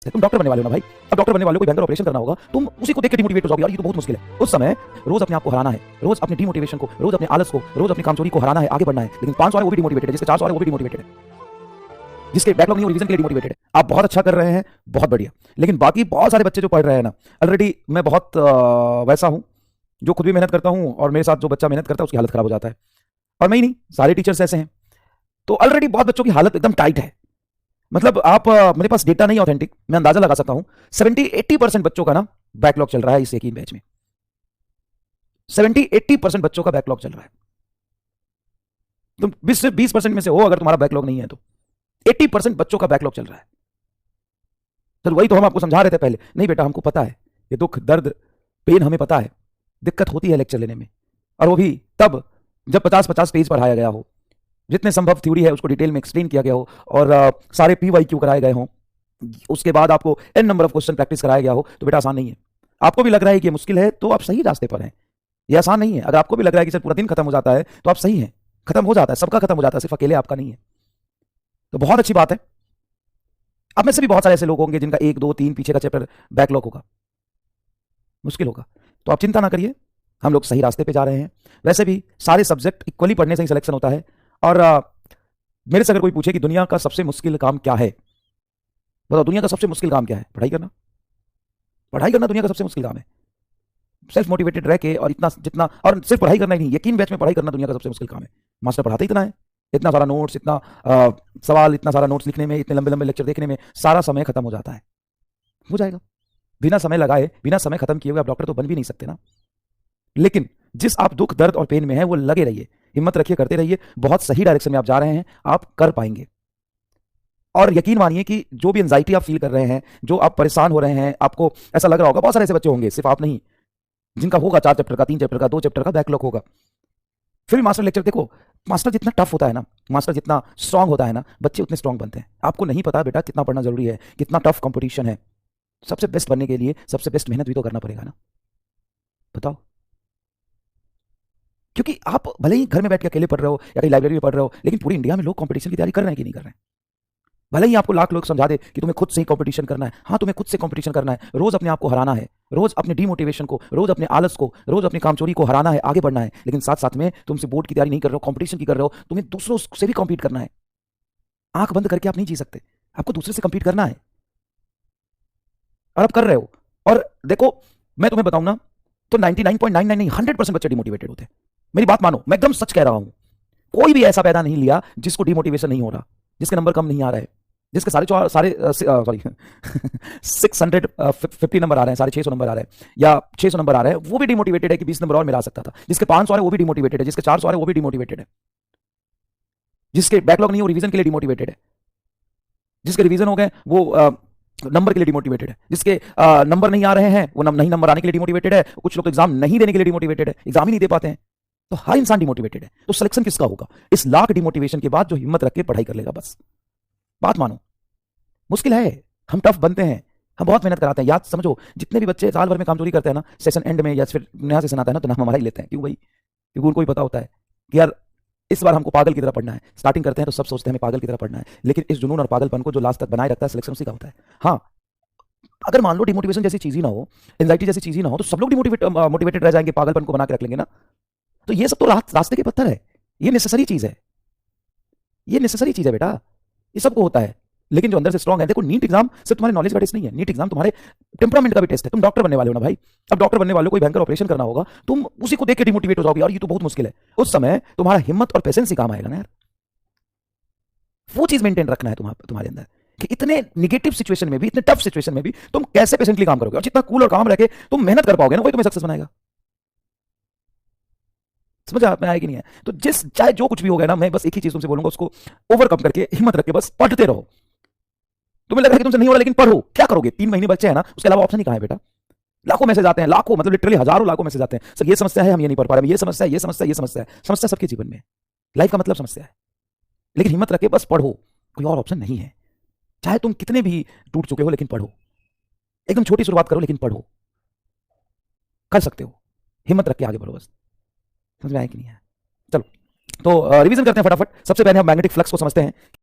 तुम डॉक्टर बनने वाले हो ना भाई। अब डॉक्टर बनने वाले को भयंकर ऑपरेशन करना होगा, तुम उसी को देख के डिमोटिवेट हो जाओगे, यार ये तो बहुत मुश्किल है। उस समय रोज अपने आप को हराना है, रोज अपने डिमोटिवेशन को, रोज अपने आलस को, रोज अपनी कामचोरी को हराना है, आगे बढ़ना है। लेकिन 500 है वो भी डिमोटिवेटेड है, जिसके 400 है वो भी डिमोटिवेटेड है, जिसके बैकलॉग नहीं हो रिवीजन के लिए डिमोटिवेटेड है। आप बहुत अच्छा कर रहे हैं, बहुत बढ़िया। लेकिन बाकी बहुत सारे बच्चे जो पढ़ रहे हैं ना, ऑलरेडी मैं बहुत वैसा हूं जो खुद भी मेहनत करता हूं और मेरे साथ जो बच्चा मेहनत करता है उसकी हालत खराब हो जाता है। और मैं ही नहीं, सारे टीचर्स ऐसे हैं। तो ऑलरेडी बहुत बच्चों की हालत एकदम टाइट है। मतलब आप मेरे पास डेटा नहीं ऑथेंटिक, मैं अंदाजा लगा सकता हूं 70-80% बच्चों का ना बैकलॉग चल रहा है इस एक ही बैच में। 70-80% बच्चों का बैकलॉग चल रहा है। तुम 20% में से हो अगर तुम्हारा बैकलॉग नहीं है तो 80% बच्चों का बैकलॉग चल रहा है। तो वही तो हम आपको समझा रहे थे पहले, नहीं बेटा हमको पता है ये दुख दर्द पेन हमें पता है, दिक्कत होती है लेक्चर लेने में, और वो भी तब जब 50-50 पेज पढ़ाया गया हो, जितने संभव थ्योरी है उसको डिटेल में एक्सप्लेन किया गया हो, और सारे PYQ कराए गए हों, उसके बाद आपको n number of question practice कराया गया हो। तो बेटा आसान नहीं है। आपको भी लग रहा है कि ये मुश्किल है तो आप सही रास्ते पर हैं, ये आसान नहीं है। अगर आपको भी लग रहा है कि सर पूरा दिन खत्म हो जाता है तो आप सही हैं, खत्म हो जाता है, सबका खत्म हो जाता है, सिर्फ अकेले आपका नहीं है। तो बहुत अच्छी बात है। अब में से भी बहुत सारे ऐसे लोग होंगे जिनका 1 2 3 पीछे का चैप्टर बैकलॉग होगा, मुश्किल होगा। तो आप चिंता ना करिए, हम लोग सही रास्ते पे जा रहे हैं। वैसे भी सारे सब्जेक्ट इक्वली पढ़ने से ही सिलेक्शन होता है। और मेरे से अगर कोई पूछे कि दुनिया का सबसे मुश्किल काम क्या है, बताओ दुनिया का सबसे मुश्किल काम क्या है? पढ़ाई करना। पढ़ाई करना दुनिया का सबसे मुश्किल काम है। सेल्फ मोटिवेटेड रह के और इतना जितना, और सिर्फ पढ़ाई करना ही नहीं, यकीन बैच में पढ़ाई करना दुनिया का सबसे मुश्किल काम है। मास्टर पढ़ाते इतना है, इतना सारा नोट्स, इतना सवाल, इतना सारा नोट्स लिखने में, इतने लंबे लंबे लेक्चर देखने में सारा समय खत्म हो जाता है। हो जाएगा बिना समय लगाए, बिना समय खत्म किए हुए आप डॉक्टर तो बन भी नहीं सकते ना। लेकिन जिस आप दुख दर्द और पेन में है वो लगे रहिए, हिम्मत रखिए, करते रहिए। बहुत सही डायरेक्शन में आप जा रहे हैं, आप कर पाएंगे। और यकीन मानिए कि जो भी एंजाइटी आप फील कर रहे हैं, जो आप परेशान हो रहे हैं, आपको ऐसा लग रहा होगा, बहुत सारे ऐसे बच्चे होंगे, सिर्फ आप नहीं, जिनका होगा 4 चैप्टर का, 3 चैप्टर का, 2 चैप्टर का बैकलॉग होगा। फिर भी मास्टर लेक्चर देखो, मास्टर जितना टफ होता है ना, मास्टर जितना स्ट्रांग होता है ना, बच्चे उतने स्ट्रांग बनते हैं। आपको नहीं पता बेटा कितना पढ़ना जरूरी है, कितना टफ कंपटीशन है। सबसे बेस्ट बनने के लिए सबसे बेस्ट मेहनत भी तो करना पड़ेगा ना, बताओ। क्योंकि आप भले ही घर में बैठ के अकेले पढ़ रहे हो या कहीं लाइब्रेरी में पढ़ रहे हो, लेकिन पूरी इंडिया में लोग कंपटीशन की तैयारी कर रहे हैं कि नहीं कर रहे हैं। भले ही आपको लाख लोग समझा दे कि तुम्हें खुद से ही कंपटीशन करना है, हाँ तुम्हें खुद से कंपटीशन करना है, रोज अपने आप को हराना है, रोज अपने डिमोटिवेशन को, रोज अपने आलस को, रोज अपनी कामचोरी को हराना है, आगे बढ़ना है। लेकिन साथ साथ में तुमसे बोर्ड की तैयारी नहीं कर रहे हो, कंपटीशन की कर रहे हो, तुम्हें दूसरों से भी कम्पीट करना है। आंख बंद करके आप नहीं जी सकते, आपको दूसरे से कम्पीट करना है, और आप कर रहे हो। और देखो मैं तुम्हें बताऊं ना, तो 99.99 नहीं, 100% बच्चे डिमोटिवेटेड होते हैं। मेरी बात मानो, मैं एकदम सच कह रहा हूं। कोई भी ऐसा पैदा नहीं लिया जिसको डिमोटिवेशन नहीं हो रहा, जिसके नंबर कम नहीं आ रहे, जिसके सारे 650 नंबर आ रहे हैं, 650 नंबर आ रहे हैं, या 600 नंबर आ रहे हैं, वो भी डिमोटिवेटेड है कि 20 नंबर और मेरा आ सकता था। जिसके 500 है वो भी डिमोटिवेटेड है, जिसके 400 है वो भी डिमोटिवेटेड है, जिसके बैकलॉग नहीं हो रिवीजन के लिए डिमोटिवेटेड है, जिसके रिवीजन हो गए वो नंबर के लिए डिमोटिवेटेड है, जिसके नंबर नहीं आ रहे हैं वो नहीं नंबर आने के लिए डिमोटिवेटेड है। कुछ लोग तो एग्जाम नहीं देने के लिए डिमोटिवेटेड है, एग्जाम ही नहीं दे पाते हैं। तो हर इंसान डिमोटिवेटेड है। तो सिलेक्शन किसका होगा? इस लाख डिमोटिवेशन के बाद जो हिम्मत रख के पढ़ाई कर लेगा, बस। बात मानो, मुश्किल है, हम टफ बनते हैं, हम बहुत मेहनत कराते हैं। याद समझो, जितने भी बच्चे साल भर में कामचोरी करते हैं ना, सेशन एंड में या फिर नया सेशन आता है ना, तो नाम हमारा ही लेते हैं। क्यों भाई? क्योंकि उनको भी पता होता है कि यार इस बार हमको पागल की तरह पढ़ना है। स्टार्टिंग करते हैं तो सब सोचते हैं हमें पागल की तरह पढ़ना है, लेकिन इस जुनून और पागलपन को जो लास्ट तक बनाए रखता है, सिलेक्शन उसी का होता है। हाँ, अगर मान लो डिमोटिवेशन जैसी चीज ही ना हो, एंजाइटी जैसी चीज ही ना हो, तो सब लोग मोटिवेटेड रह जाएंगे, पागलपन को बना के रख लेंगे ना। तो ये सब तो रास्ते के पत्थर है, ये नेसेसरी चीज है, ये नेसेसरी चीज है बेटा, ये सबको होता है। लेकिन जो अंदर से स्ट्रांग है, देखो नीट एग्जाम सिर्फ तुम्हारे नॉलेज का टेस्ट नहीं है, नीट एग्जाम तुम्हारे टेम्परामेंट का भी टेस्ट है। तुम डॉक्टर बनने वाले हो ना भाई। अब डॉक्टर बनने वाले को कोई भयंकर ऑपरेशन करना होगा, तुम उसी को देख के डिमोटिवेट हो जाओगे, यार ये तो बहुत मुश्किल है। उस समय तुम्हारा हिम्मत और पेशेंस ही काम आएगा ना यार। वो चीज मेंटेन रखना है तुम्हारे अंदर कि इतने निगेटिव सिचुएशन में भी, इतने टफ सिचुएशन में भी तुम कैसे पेशेंटली काम करोगे, और जितना कूल और काम रह के तुम मेहनत कर पाओगे ना, वही तुम्हें सक्सेस बनाएगा। समझ में आएगी नहीं है? तो चाहे जो कुछ भी हो गया ना, मैं बस एक ही चीज तुमसे बोलूंगा, उसको ओवरकम करके हिम्मत रख के बस पढ़ते रहो। तुम्हें लग रहा है कि तुमसे नहीं हो रहा, लेकिन पढ़ो। क्या करोगे? 3 महीने बच्चे हैं ना, उसके अलावा ऑप्शन ही कहां है बेटा? लाखों मैसेज आते हैं, लाखों, मतलब लिटरली हजारों लाखों मैसेज आते हैं, सर ये समस्या है, हम ये नहीं पढ़ पा रहे, ये समस्या है, ये समस्या, ये समस्या है। समस्या सबके जीवन में, लाइफ का मतलब समस्या है। लेकिन हिम्मत रख के बस पढ़ो, कोई और ऑप्शन नहीं है। चाहे तुम कितने भी टूट चुके हो, लेकिन पढ़ो। एकदम छोटी शुरुआत करो, लेकिन पढ़ो, कर सकते हो। हिम्मत रख के आगे बढ़ो, बस। समझ में आया कि नहीं है? चलो, तो रिवीजन करते हैं फटाफट। सबसे पहले हम मैग्नेटिक फ्लक्स को समझते हैं।